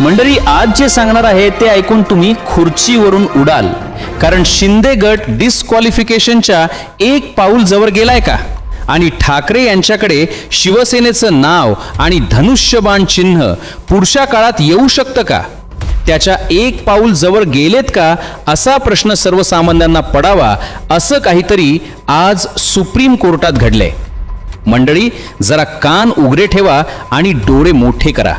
मंडळी, आज जे सांगणार आहे ते ऐकून तुम्ही खुर्चीवरून उडाल. कारण शिंदे गट डिस्क्वालिफिकेशनच्या एक पाऊल जवळ गेलाय का? आणि ठाकरे यांच्याकडे शिवसेनेचं नाव आणि धनुष्यबाण चिन्ह पुढच्या काळात येऊ शकतं का? त्याच्या एक पाऊल जवळ गेलेत का असा प्रश्न सर्वसामान्यांना पडावा असं काहीतरी आज सुप्रीम कोर्टात घडलंय. मंडळी, जरा कान उघडे ठेवा आणि डोळे मोठे करा.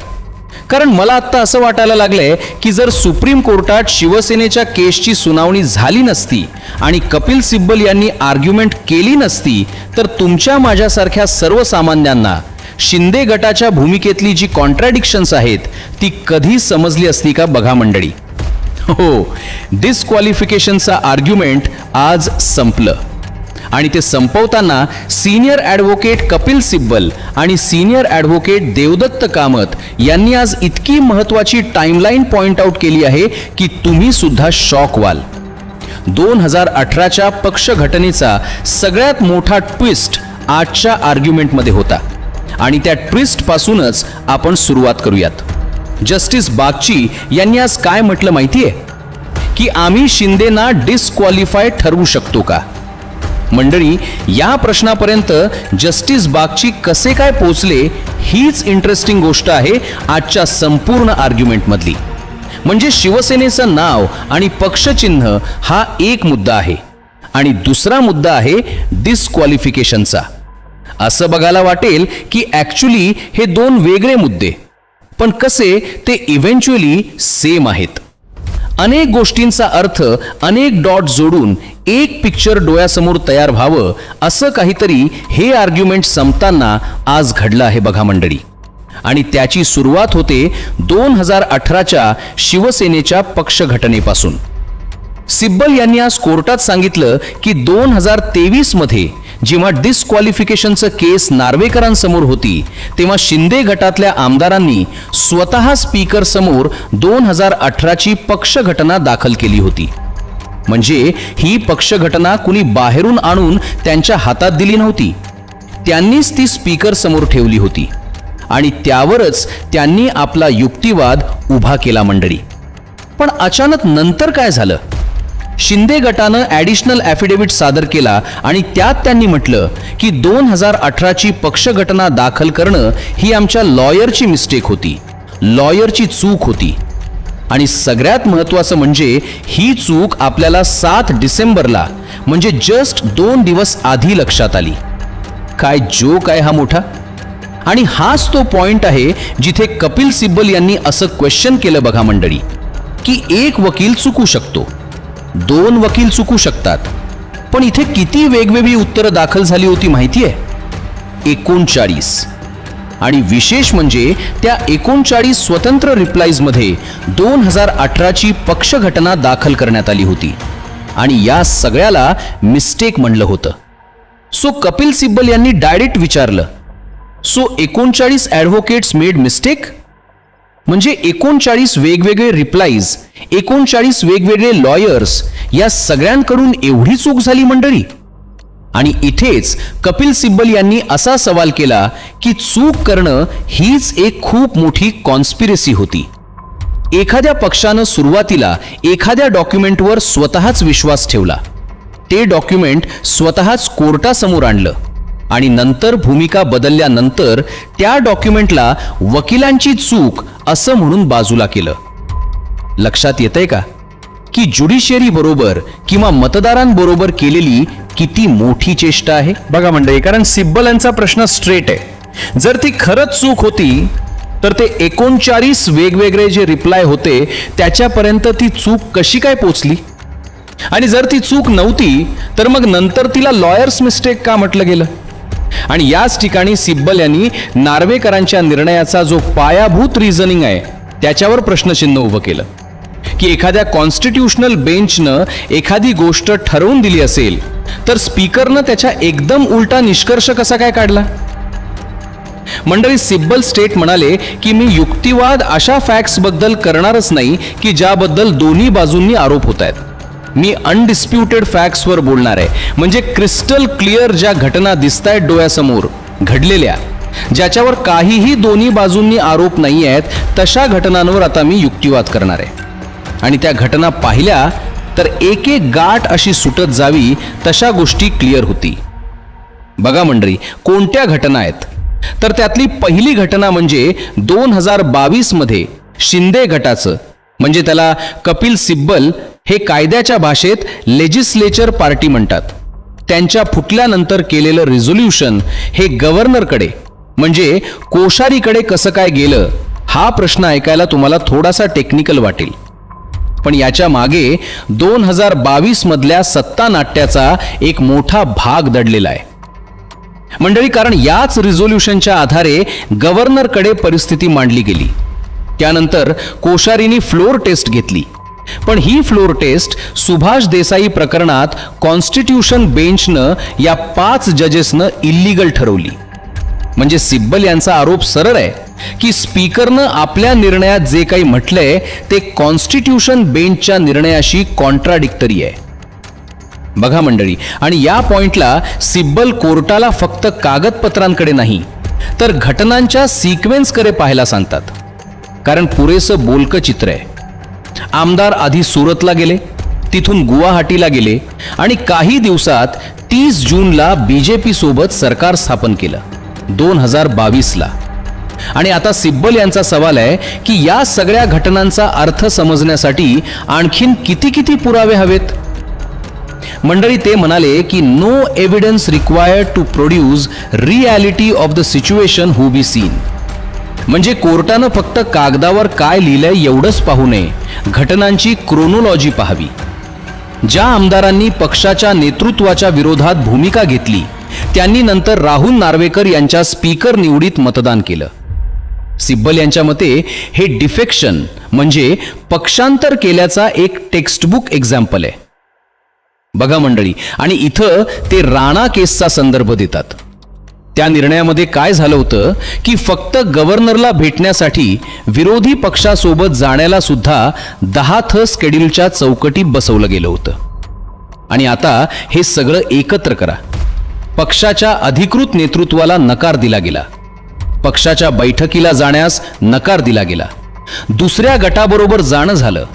कारण मला आत्ता असं वाटायला लागलंय की जर सुप्रीम कोर्टात शिवसेनेच्या केसची सुनावणी झाली नसती आणि कपिल सिब्बल यांनी आर्ग्युमेंट केली नसती तर तुमच्या माझ्यासारख्या सर्वसामान्यांना शिंदे गटाच्या भूमिकेतली जी कॉन्ट्रॅडिक्शन्स आहेत ती कधी समजली असती का बघा मंडळी. हो, डिस्क्वालिफिकेशनचा आर्ग्युमेंट आज संपलं आणि ते संपवताना सिनियर ॲडव्होकेट कपिल सिब्बल आणि सिनियर ॲडव्होकेट देवदत्त कामत यांनी आज इतकी महत्त्वाची टाइमलाईन पॉइंट आउट केली आहे की तुम्ही सुद्धा शॉक व्हाल. 2018च्या पक्ष घटनेचा सगळ्यात मोठा ट्विस्ट आजच्या आर्ग्युमेंटमध्ये होता आणि त्या ट्विस्ट पासूनच आपण सुरुवात करूयात. जस्टिस बागची यांनी आज काय म्हटलं माहितीये की आम्ही शिंदेना डिस्क्वालिफाय ठरवू शकतो का? मंडळी, या प्रश्नापर्यंत जस्टिस बागची कसे काय पोचले हीच इंटरेस्टिंग गोष्ट आहे आजच्या संपूर्ण आर्ग्युमेंटमधली. म्हणजे शिवसेनेचं नाव आणि पक्षचिन्ह हा एक मुद्दा आहे आणि दुसरा मुद्दा आहे डिस्क्वालिफिकेशनचा. असं बघायला वाटेल की ॲक्च्युली हे दोन वेगळे मुद्दे, पण कसे ते इव्हेंच्युअली सेम आहेत. अनेक गोष्टींचा अर्थ अनेक डॉट जोडून एक पिक्चर डोळ्यासमोर तयार व्हावं असं काहीतरी हे आर्ग्युमेंट संपताना आज घडलं आहे बघा मंडळी. आणि त्याची सुरुवात होते 2018च्या शिवसेनेच्या पक्ष घटनेपासून. सिब्बल यांनी आज कोर्टात सांगितलं की 2023 मध्ये जेव्हा डिस्क्वालिफिकेशनचं केस नार्वेकरांसमोर होती तेव्हा शिंदे गटातल्या आमदारांनी स्वतः स्पीकर समोर 2018ची पक्ष घटना दाखल केली होती. म्हणजे ही पक्ष घटना कुणी बाहेरून आणून त्यांच्या हातात दिली नव्हती, त्यांनीच ती स्पीकर समोर ठेवली होती आणि त्यावरच त्यांनी आपला युक्तिवाद उभा केला मंडळी. पण अचानक नंतर काय झालं? शिंदे गटानं ॲडिशनल ॲफिडेव्हिट सादर केला आणि त्यात त्यांनी म्हटलं की 2018ची पक्ष घटना दाखल करणं ही आमच्या लॉयरची मिस्टेक होती, लॉयरची चूक होती. आणि सगळ्यात महत्त्वाचं म्हणजे ही चूक आपल्याला 7 डिसेंबरला म्हणजे जस्ट 2 दिवस आधी लक्षात आली. काय जोक आहे हा मोठा. आणि हाच तो पॉइंट आहे जिथे कपिल सिब्बल यांनी असं क्वेश्चन केलं बघा मंडळी की एक वकील चुकू शकतो, 2 वकील चुकू शकतात, पण इथे किती वेगवेगळी उत्तरं दाखल झाली होती माहितीये? 39. आणि विशेष म्हणजे त्या 39 स्वतंत्र रिप्लाईजमध्ये 2018ची पक्ष घटना दाखल करण्यात आली होती आणि या सगळ्याला मिस्टेक म्हणलं होतं. सो कपिल सिब्बल यांनी डायरेक्ट विचारलं, सो 39 ॲडव्होकेट्स मेड मिस्टेक? म्हणजे 39 वेगवेगळे रिप्लाईज, 39 वेगवेगळे लॉयर्स, या सगळ्यांकडून एवढी चूक झाली मंडळी? आणि इथेच कपिल सिब्बल यांनी असा सवाल केला की चूक करणं हीच एक खूप मोठी कॉन्स्पिरसी होती. एखाद्या पक्षानं सुरुवातीला एखाद्या डॉक्युमेंटवर स्वतःच विश्वास ठेवला, ते डॉक्युमेंट स्वतःच कोर्टासमोर आणलं आणि नंतर भूमिका बदलल्यानंतर त्या डॉक्युमेंटला वकिलांची चूक असं म्हणून बाजूला केलं. लक्षात येतंय का की ज्युडिशियरी बरोबर किंवा मतदारांबरोबर केलेली किती मोठी चेष्टा आहे बघा मंडळी. कारण सिब्बल यांचा प्रश्न स्ट्रेट आहे, जर ती खरंच चूक होती तर ते 39 वेगवेगळे जे रिप्लाय होते त्याच्यापर्यंत ती चूक कशी काय पोचली? आणि जर ती चूक नव्हती तर मग नंतर तिला लॉयर्स मिस्टेक का म्हटलं गेलं? आणि याच ठिकाणी सिब्बल यांनी नार्वेकरांच्या निर्णयाचा जो पायाभूत रिझनिंग आहे त्याच्यावर प्रश्नचिन्ह उभं केलं की एखाद्या कॉन्स्टिट्यूशनल बेंचनं एखादी गोष्ट ठरवून दिली असेल तर स्पीकरनं त्याच्या एकदम उलटा निष्कर्ष कसा काय काढला? मंडळी, सिब्बल स्टेट म्हणाले की मी युक्तिवाद अशा फॅक्ट्स बद्दल करणारच नाही की ज्याबद्दल दोन्ही बाजूंनी आरोप होत आहेत. मी अनडिस्प्युटेड फॅक्ट्सवर बोलणार आहे. म्हणजे क्रिस्टल क्लिअर ज्या घटना दिसतायत डोळ्यासमोर घडलेल्या ज्याच्यावर काहीही दोन्ही बाजूंनी आरोप नाही आहेत तशा घटनांवर आता मी युक्तिवाद करणार आहे. आणि त्या घटना पाहिल्या तर एक एक गाठ अशी सुटत जावी तशा गोष्टी क्लिअर होती. बघा मंडळी, कोणत्या घटना आहेत तर त्यातली पहिली घटना म्हणजे 2022 मध्ये शिंदे गटाचं, म्हणजे त्याला कपिल सिब्बल हे कायद्याच्या भाषेत लेजिस्लेचर पार्टी म्हणतात, त्यांच्या फुटल्यानंतर केलेलं रिझोल्युशन हे गव्हर्नरकडे म्हणजे कोश्यारीकडे कसं काय गेलं हा प्रश्न ऐकायला तुम्हाला थोडासा टेक्निकल वाटेल. पण याच्या मागे 2022 मधल्या सत्ता नाट्याचा एक मोठा भाग दडलेला आहे मंडळी. कारण याच रिझोल्युशनच्या आधारे गव्हर्नरकडे परिस्थिती मांडली गेली. त्यानंतर कोश्यारींनी फ्लोर टेस्ट घेतली, पण ही फ्लोर टेस्ट सुभाष देसाई प्रकरणात कॉन्स्टिट्यूशन बेंचनं या 5 जजेसनं इल्लीगल ठरवली. म्हणजे सिब्बल यांचा आरोप सरळ आहे की स्पीकरनं आपल्या निर्णयात जे काही म्हटलंय ते कॉन्स्टिट्यूशन बेंचच्या निर्णयाशी कॉन्ट्राडिक्टरी आहे. बघा मंडळी, आणि या पॉइंटला सिब्बल कोर्टाला फक्त कागदपत्रांकडे नाही तर घटनांच्या सिक्वेन्सकडे पाहायला सांगतात. कारण पुरेसं बोलकं चित्र आहे. आमदार आधी सुरतला गेले, तिथून गुवाहाटीला गेले आणि काही दिवसात 30 जूनला बीजेपी सोबत सरकार स्थापन केलं 2022ला. आणि आता सिब्बल यांचा सवाल आहे की या सगळ्या घटनांचा अर्थ समजण्यासाठी आणखीन किती किती पुरावे हवेत. मंडळी, ते म्हणाले की no evidence required to produce reality of the situation who be seen. म्हणजे कोर्टानं फक्त कागदावर काय लिहिलंय एवढंच पाहू नये, घटनांची क्रोनोलॉजी पाहावी. ज्या आमदारांनी पक्षाच्या नेतृत्वाच्या विरोधात भूमिका घेतली त्यांनी नंतर राहुल नार्वेकर यांच्या स्पीकर निवडीत मतदान केलं. सिब्बल यांच्या मते हे डिफेक्शन म्हणजे पक्षांतर केल्याचा एक टेक्स्टबुक एक्झाम्पल आहे. बघा मंडळी, आणि इथं ते राणा केसचा संदर्भ देतात. त्या निर्णयामध्ये काय झालं होतं की फक्त गव्हर्नरला भेटण्यासाठी विरोधी पक्षासोबत जाण्याला सुद्धा 10 थ स्केड्यूलच्या चौकटीत बसवलं गेलं होतं. आणि आता हे सगळं एकत्र करा. पक्षाच्या अधिकृत नेतृत्वाला नकार दिला गेला, पक्षाच्या बैठकीला जाण्यास नकार दिला गेला, दुसऱ्या गटाबरोबर जाणं झालं.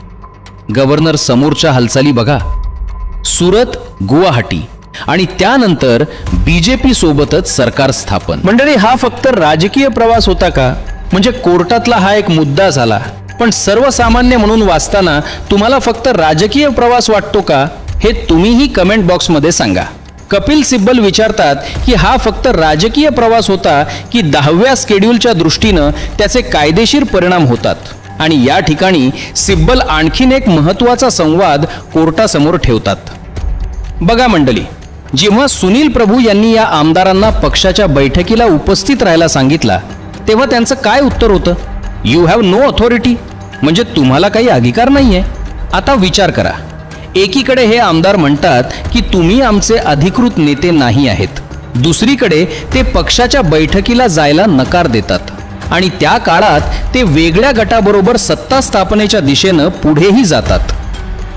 गव्हर्नर समोरच्या हालचाली बघा, सुरत, गुवाहाटी आणि त्यानंतर बीजेपी सोबतच सरकार स्थापन. मंडळी, हा फक्त राजकीय प्रवास होता का? म्हणजे कोर्टातला हा एक मुद्दा झाला, पण सर्वसामान्य म्हणून वाचताना तुम्हाला फक्त राजकीय प्रवास वाटतो का हे तुम्हीही कमेंट बॉक्समध्ये सांगा. कपिल सिब्बल विचारतात की हा फक्त राजकीय प्रवास होता की 10व्या स्केड्यूलच्या दृष्टीनं त्याचे कायदेशीर परिणाम होतात. आणि या ठिकाणी सिब्बल आणखीन एक महत्त्वाचा संवाद कोर्टासमोर ठेवतात. बघा मंडळी, जेव्हा सुनील प्रभू यांनी या आमदारांना पक्षाच्या बैठकीला उपस्थित राहायला सांगितला तेव्हा त्यांचं काय उत्तर होतं? यू हॅव नो ऑथॉरिटी, म्हणजे तुम्हाला काही अधिकार नाहीये. आता विचार करा, एकीकडे हे आमदार म्हणतात की तुम्ही आमचे अधिकृत नेते नाही आहेत, दुसरीकडे ते पक्षाच्या बैठकीला जायला नकार देतात आणि त्या काळात ते वेगळ्या गटाबरोबर सत्ता स्थापनेच्या दिशेनं पुढेही जातात.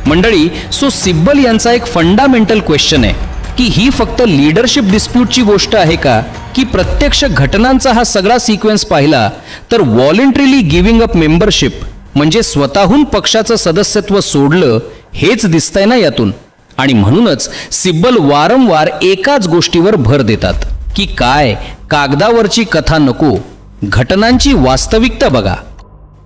मंडळी, सो सिब्बल यांचा एक फंडामेंटल क्वेश्चन आहे की ही फक्त लीडरशिप डिस्प्यूटची गोष्ट आहे का, की प्रत्यक्ष घटनांचा हा सगळा सिक्वेन्स पाहिला तर व्हॉलंटरीली गिव्हिंग अप मेंबरशिप म्हणजे स्वतःहून पक्षाचं सदस्यत्व सोडलं हेच दिसतंय ना यातून. आणि म्हणूनच सिब्बल वारंवार एकाच गोष्टीवर भर देतात की काय कागदावरची कथा नको, घटनांची वास्तविकता बघा.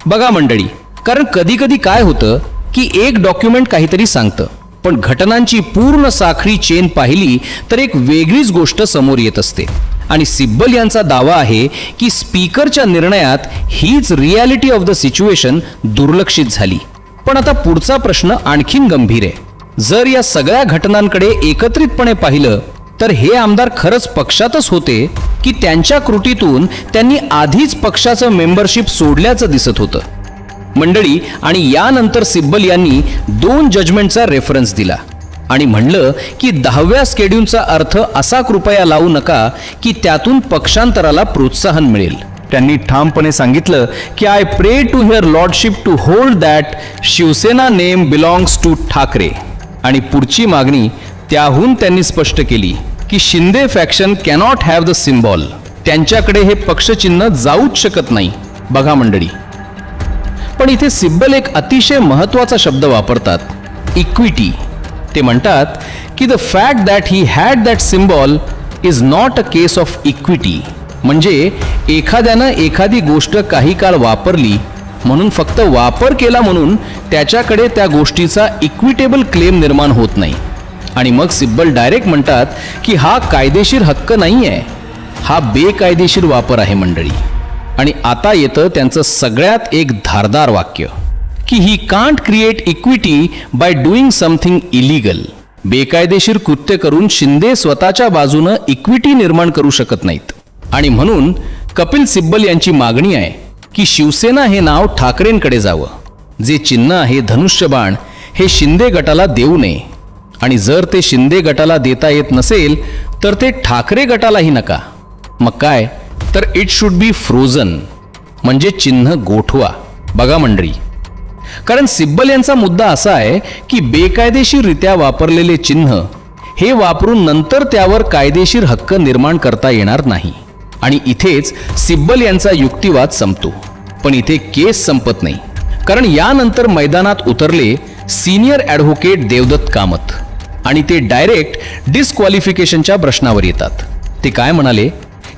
बघा मंडळी, कारण कधी कधी काय होतं की एक डॉक्युमेंट काहीतरी सांगतं पण घटनांची पूर्ण साखळी चेन पाहिली तर एक वेगळीच गोष्ट समोर येत असते. आणि सिब्बल यांचा दावा आहे की स्पीकरच्या निर्णयात हीच रिॲलिटी ऑफ द सिच्युएशन दुर्लक्षित झाली. पण आता पुढचा प्रश्न आणखीन गंभीर आहे. जर या सगळ्या घटनांकडे एकत्रितपणे पाहिलं तर हे आमदार खरंच पक्षातच होते की त्यांच्या कृतीतून त्यांनी आधीच पक्षाचं मेंबरशिप सोडल्याचं दिसत होतं. मंडळी, आणि यानंतर सिब्बल यांनी 2 जजमेंटचा रेफरन्स दिला आणि म्हणलं की 10व्या स्केड्यूलचा अर्थ असा कृपया लावू नका की त्यातून पक्षांतराला प्रोत्साहन मिळेल. त्यांनी ठामपणे सांगितलं की I pray to hear lordship to hold that Shiv Sena name belongs to Thackeray. आणि पुढची मागणी त्याहून त्यांनी स्पष्ट केली की Shinde faction cannot have the symbol. त्यांच्याकडे हे पक्षचिन्ह जाऊच शकत नाही. बघा मंडळी, पण इथे सिब्बल एक अतिशय महत्वाचा शब्द वापरतात, इक्विटी. ते म्हणतात की the fact that he had that symbol is not a case of equity. म्हणजे एखाद्यानं एखादी गोष्ट काही काळ वापरली म्हणून, फक्त वापर केला म्हणून त्याच्याकडे त्या गोष्टीचा इक्विटेबल क्लेम निर्माण होत नाही. आणि मग सिब्बल डायरेक्ट म्हणतात की हा कायदेशीर हक्क नाही आहे, हा बेकायदेशीर वापर आहे मंडळी. आणि आता येतं त्यांचं सगळ्यात एक धारदार वाक्य की he can't create equity bye doing something illegal. बेकायदेशीर कृत्य करून शिंदे स्वतःच्या बाजूनं इक्विटी निर्माण करू शकत नाहीत. आणि म्हणून कपिल सिब्बल यांची मागणी आहे की शिवसेना हे नाव ठाकरेंकडे जावं. जे चिन्ह आहे धनुष्यबाण हे शिंदे गटाला देऊ नये. आणि जर ते शिंदे गटाला देता येत नसेल तर ते ठाकरे गटालाही नका. मग काय तर इट शुड बी फ्रोझन, म्हणजे चिन्ह गोठवा. बघा मंडळी, कारण सिब्बल यांचा मुद्दा असा आहे की बेकायदेशीररित्या वापरलेले चिन्ह हे वापरून नंतर त्यावर कायदेशीर हक्क निर्माण करता येणार नाही. आणि इथेच सिब्बल यांचा युक्तिवाद संपतो. पण इथे केस संपत नाही, कारण यानंतर मैदानात उतरले सिनियर ॲडव्होकेट देवदत्त कामत आणि ते डायरेक्ट डिस्क्वालिफिकेशनच्या प्रश्नावर येतात. ते काय म्हणाले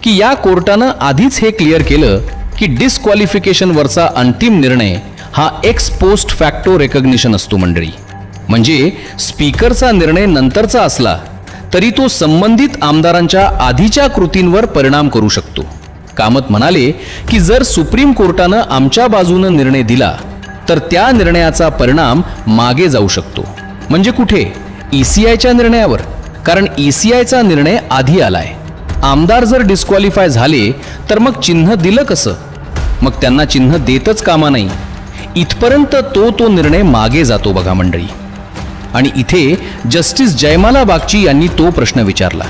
की या कोर्टानं आधीच हे क्लिअर केलं की डिस्क्वालिफिकेशनवरचा अंतिम निर्णय हा एक्स पोस्ट फॅक्टो रेकग्निशन असतो मंडळी. म्हणजे स्पीकरचा निर्णय नंतरचा असला तरी तो संबंधित आमदारांच्या आधीच्या कृतींवर परिणाम करू शकतो. कामत म्हणाले की जर सुप्रीम कोर्टानं आमच्या बाजूनं निर्णय दिला तर त्या निर्णयाचा परिणाम मागे जाऊ शकतो. म्हणजे कुठे? ECIच्या निर्णयावर. कारण ECIचा निर्णय आधी आलाय. आमदार जर डिस्क्वालिफाय झाले तर मग चिन्ह दिलं कसं? मग त्यांना चिन्ह देतच कामा नाही. इथपर्यंत तो निर्णय मागे जातो बघा मंडळी. आणि इथे जस्टिस जयमाला बागची यांनी तो प्रश्न विचारला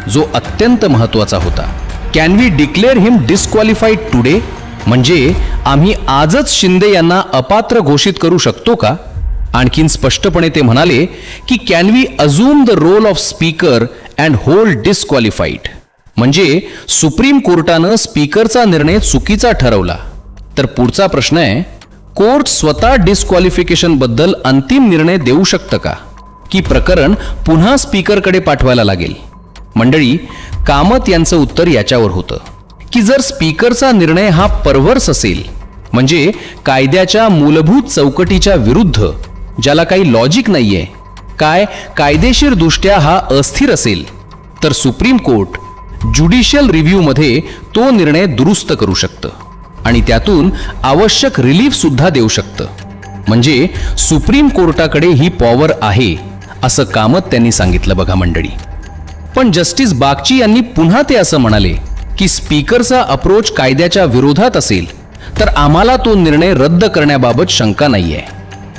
जो अत्यंत महत्त्वाचा होता. Can we declare him disqualified today? म्हणजे आम्ही आजच शिंदे यांना अपात्र घोषित करू शकतो का? आणखीन स्पष्टपणे ते म्हणाले की can we assume the role of speaker and hold disqualified? म्हणजे सुप्रीम कोर्टानं स्पीकरचा निर्णय चुकीचा ठरवला तर पुढचा प्रश्न आहे, कोर्ट स्वतः डिस्क्वालिफिकेशन बद्दल अंतिम निर्णय देऊ शकतं का, की प्रकरण पुन्हा स्पीकरकडे पाठवायला लागेल? मंडळी, कामत यांचं उत्तर याच्यावर होतं की जर स्पीकरचा निर्णय हा परवर्स असेल, म्हणजे कायद्याच्या मूलभूत चौकटीच्या विरुद्ध, ज्याला काही लॉजिक नाहीये, कायदेशीर दृष्ट्या हा अस्थिर असेल, तर सुप्रीम कोर्ट ज्युडिशियल रिव्ह्यूमध्ये तो निर्णय दुरुस्त करू शकतं आणि त्यातून आवश्यक रिलीफ सुद्धा देऊ शकतं. म्हणजे सुप्रीम कोर्टाकडे ही पॉवर आहे असं कामत त्यांनी सांगितलं बघा मंडळी. पण जस्टिस बागची यांनी पुन्हा ते असं म्हणाले की स्पीकरचा अप्रोच कायद्याच्या विरोधात असेल तर आम्हाला तो निर्णय रद्द करण्याबाबत शंका नाहीये.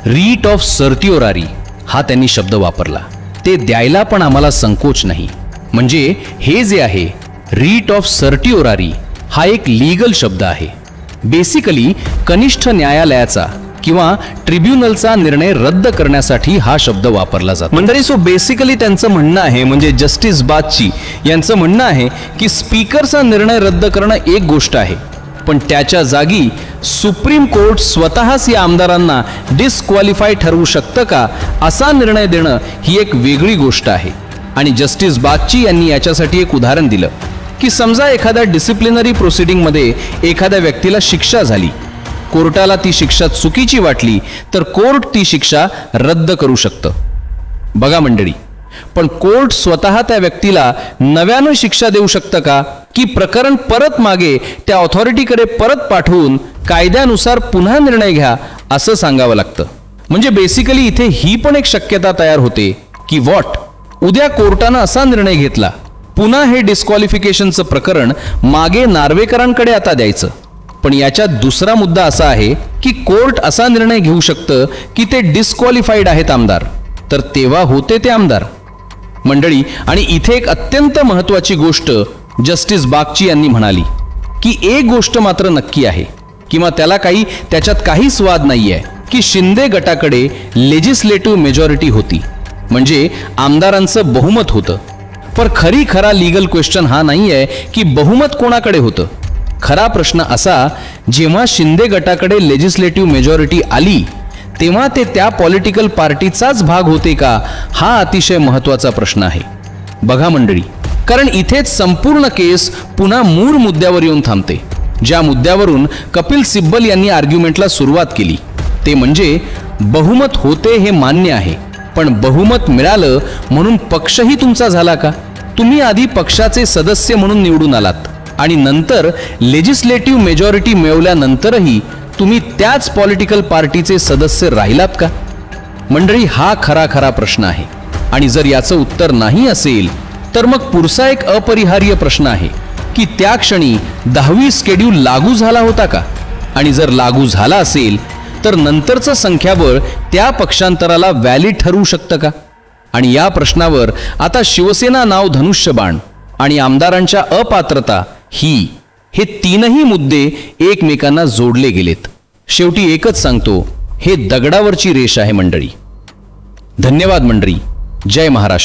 रीट ऑफ सर्टिओरारी हा त्यांनी शब्द वापरला. ते द्यायला पण आम्हाला संकोच नाही. म्हणजे हे जे आहे रीट ऑफ सर्टिओरारी हा एक लीगल शब्द आहे. बेसिकली कनिष्ठ न्यायालयाचा किंवा ट्रिब्युनलचा निर्णय रद्द करण्यासाठी हा शब्द वापरला जातो. मंडळी, सो बेसिकली त्यांचं म्हणणं आहे, म्हणजे जस्टिस बागची यांचं म्हणणं आहे की स्पीकरचा निर्णय रद्द करणं एक गोष्ट आहे, पण त्याच्या जागी सुप्रीम कोर्ट स्वतःच या आमदारांना डिस्क्वालिफाय ठरवू शकतं का असा निर्णय देणं ही एक वेगळी गोष्ट आहे. आणि जस्टिस बागची यांनी याच्यासाठी एक उदाहरण दिलं की समजा एखाद्या डिसिप्लिनरी प्रोसिडिंगमध्ये एखाद्या व्यक्तीला शिक्षा झाली, कोर्टाला ती शिक्षा चुकीची वाटली तर कोर्ट ती शिक्षा रद्द करू शकतं. बघा मंडळी, पण कोर्ट स्वतः त्या व्यक्तीला नव्यानं शिक्षा देऊ शकतं का, की प्रकरण परत मागे त्या ऑथॉरिटीकडे परत पाठवून कायद्यानुसार पुन्हा निर्णय घ्या असं सांगावं लागतं. म्हणजे बेसिकली इथे ही पण एक शक्यता तयार होते की उद्या कोर्टानं असा निर्णय घेतला, पुन्हा हे डिस्क्वालिफिकेशनचं प्रकरण मागे नार्वेकरांकडे आता द्यायचं. पण याच्यात दुसरा मुद्दा असा आहे की कोर्ट असा निर्णय घेऊ शकतं की ते डिस्क्वालिफाईड आहेत आमदार, तर तेव्हा होते ते आमदार. मंडळी, आणि इथे एक अत्यंत महत्त्वाची गोष्ट जस्टिस बागची यांनी म्हणाली की एक गोष्ट मात्र नक्की आहे किंवा त्याच्यात काहीच वाद नाहीये की शिंदे गटाकडे लेजिस्लेटिव्ह मेजॉरिटी होती, म्हणजे आमदारांचं बहुमत होतं. पर खरा लीगल क्वेश्चन हा नाही आहे की बहुमत कोणाकडे होतं. खरा प्रश्न असा, जेव्हा शिंदे गटाकडे लेजिस्लेटिव्ह मेजॉरिटी आली तेव्हा ते त्या पॉलिटिकल पार्टीचाच भाग होते का, हा अतिशय महत्त्वाचा प्रश्न आहे. बघा मंडळी, कारण इथेच संपूर्ण केस पुन्हा मूळ मुद्द्यावर येऊन थांबते, ज्या मुद्द्यावरून कपिल सिब्बल यांनी आर्ग्युमेंटला सुरुवात केली. ते म्हणजे बहुमत होते हे मान्य आहे, पण बहुमत मिळालं म्हणून पक्षही तुमचा झाला का? तुम्ही आधी पक्षाचे सदस्य म्हणून निवडून आलात आणि नंतर लेजिस्लेटिव्ह मेजॉरिटी मिळवल्यानंतरही तुम्ही त्याच पॉलिटिकल पार्टीचे सदस्य राहिलात का? मंडळी, हा खरा प्रश्न आहे. आणि जर याचं उत्तर नाही असेल तर मग पुढचा एक अपरिहार्य प्रश्न आहे की त्या क्षणी 10वी शेड्यूल लागू झाला होता का? आणि जर लागू झाला असेल तर नंतरचं संख्याबळ त्या पक्षांतराला व्हॅलिड ठरवू शकतं का? आणि या प्रश्नावर आता शिवसेना नाव धनुष्यबाण आणि आमदारांच्या अपात्रता हे तीनही मुद्दे एकमेकांना जोडले गेलेत. शेवटी एकच सांगतो, हे दगडावरची रेष आहे मंडळी. धन्यवाद मंडळी. जय महाराष्ट्र.